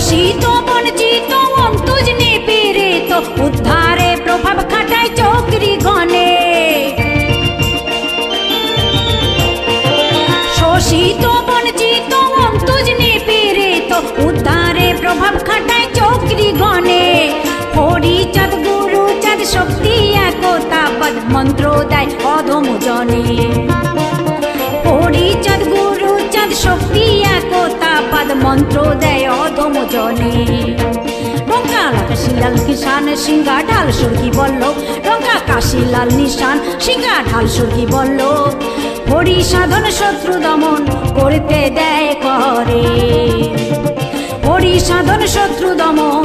শোষিত বঞ্চিত অন্তুজ নিপীড়িত উদ্ধারে প্রভাব খাটায় চক্রী গণে। শোষিত বঞ্চিত অন্তুজ নিপীড়িত উদ্ধারে প্রভাব খাটায় চক্রী গণে। হরিচাঁদ গুরুচাঁদ শক্তি একতা পদ মন্ত্র দেয় অধম জনে। হরিচাঁদ গুরুচাঁদ শক্তি একতা পদ মন্ত্র দেয় অধম জনে। রঙ্কা কাশিলাল কিষান সিংহা ঢাল সুরকি বল্লভ, রঙ্কা কাশিলাল নিশান সিংহা ঢাল সুরকি বল্লভ। হরি সাধন শত্রু দমন করতে দেয় করে, হরি সাধন শত্রু দমন